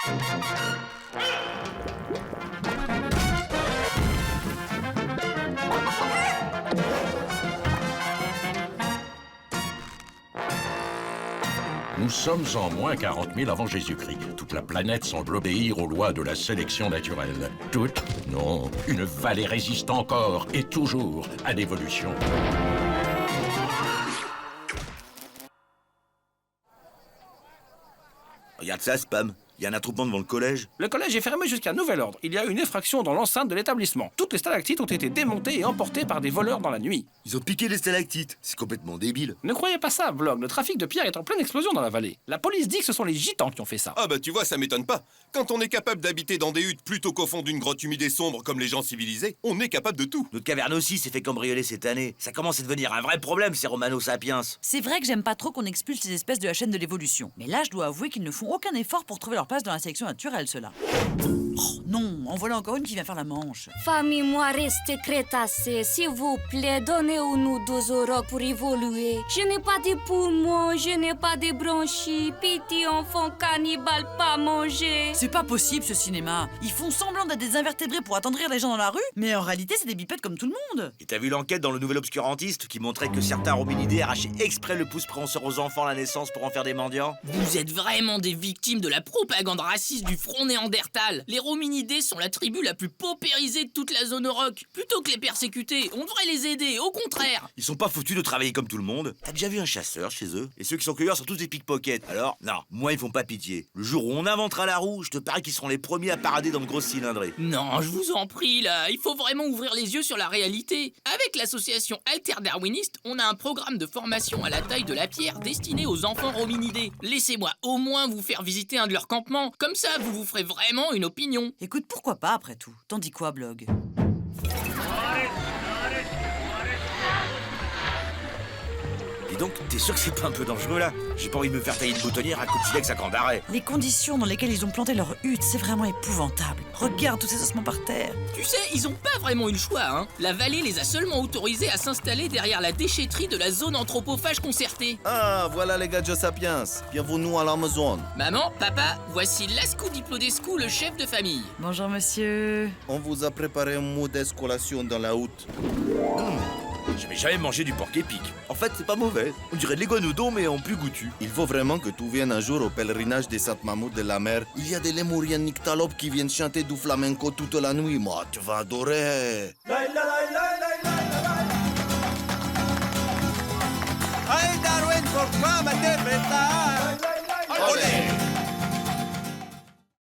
Nous sommes en moins 40 000 avant Jésus-Christ. Toute la planète semble obéir aux lois de la sélection naturelle. Toute? Non. Une vallée résiste encore et toujours à l'évolution. Regarde ça, Spam. Il y a un attroupement devant le collège. Le collège est fermé jusqu'à nouvel ordre. Il y a eu une effraction dans l'enceinte de l'établissement. Toutes les stalactites ont été démontées et emportées par des voleurs dans la nuit. Ils ont piqué les stalactites. C'est complètement débile. Ne croyez pas ça, Vlog. Le trafic de pierre est en pleine explosion dans la vallée. La police dit que ce sont les gitans qui ont fait ça. Ah bah tu vois, ça m'étonne pas. Quand on est capable d'habiter dans des huttes plutôt qu'au fond d'une grotte humide et sombre comme les gens civilisés, on est capable de tout. Notre caverne aussi s'est fait cambrioler cette année. Ça commence à devenir un vrai problème, ces Romano-sapiens. C'est vrai que j'aime pas trop qu'on expulse ces espèces de la chaîne de l'évolution. Mais là, je dois avouer qu'ils ne font aucun effort pour trouver leur place dans la sélection naturelle, ceux-là. Oh non, en voilà encore une qui vient faire la manche. Famille reste crétacée, s'il vous plaît, donnez-nous 12 euros pour évoluer. Je n'ai pas de poumons, je n'ai pas de bronchies. Pitié, enfant cannibale, pas manger. C'est pas possible, ce cinéma. Ils font semblant d'être des invertébrés pour attendrir les gens dans la rue, mais en réalité, c'est des bipèdes comme tout le monde. Et t'as vu l'enquête dans le Nouvel Obscurantiste qui montrait que certains hominidés arrachaient exprès le pouce préhenseur aux enfants à la naissance pour en faire des mendiants? Vous êtes vraiment des victimes de la propagande raciste du front néandertal. Les hominidés sont la tribu la plus paupérisée de toute la zone rock. Plutôt que les persécuter, on devrait les aider, au contraire. Ils sont pas foutus de travailler comme tout le monde. T'as déjà vu un chasseur chez eux? Et ceux qui sont cueilleurs sont tous des pickpockets. Alors, non, moi ils font pas pitié. Le jour où on inventera la roue, je te parie qu'ils seront les premiers à parader dans de grosses cylindrées. Non, je vous en prie, là, il faut vraiment ouvrir les yeux sur la réalité. Avec l'association Alter Darwiniste, on a un programme de formation à la taille de la pierre destiné aux enfants hominidés. Laissez-moi au moins vous faire visiter un de leurs campements. Comme ça, vous vous ferez vraiment une opinion. Écoute, pourquoi pas après tout? T'en dis quoi, Blog? Dis donc, t'es sûr que c'est pas un peu dangereux là? J'ai pas envie de me faire tailler une boutonnière à coup de silex à camp d'arrêt. Les conditions dans lesquelles ils ont planté leur hutte, c'est vraiment épouvantable. Regarde tous ces ossements par terre. Tu sais, ils ont pas vraiment eu le choix, hein. La vallée les a seulement autorisés à s'installer derrière la déchetterie de la zone anthropophage concertée. Ah, voilà les gars Sapiens. Bienvenue à l'Amazon. Maman, papa, voici Lascou Diplodescu, le chef de famille. Bonjour, monsieur. On vous a préparé une modeste collation dans la hutte. J'avais jamais mangé du porc épic. En fait, c'est pas mauvais. On dirait de l'iguanodon, mais en plus goûtu. Il faut vraiment que tu viennes un jour au pèlerinage des Saintes Mammouth de la mer. Il y a des lémuriens nyctalopes qui viennent chanter du flamenco toute la nuit. Moi, tu vas adorer. Hey Darwin, pourquoi ma tempête? Olé!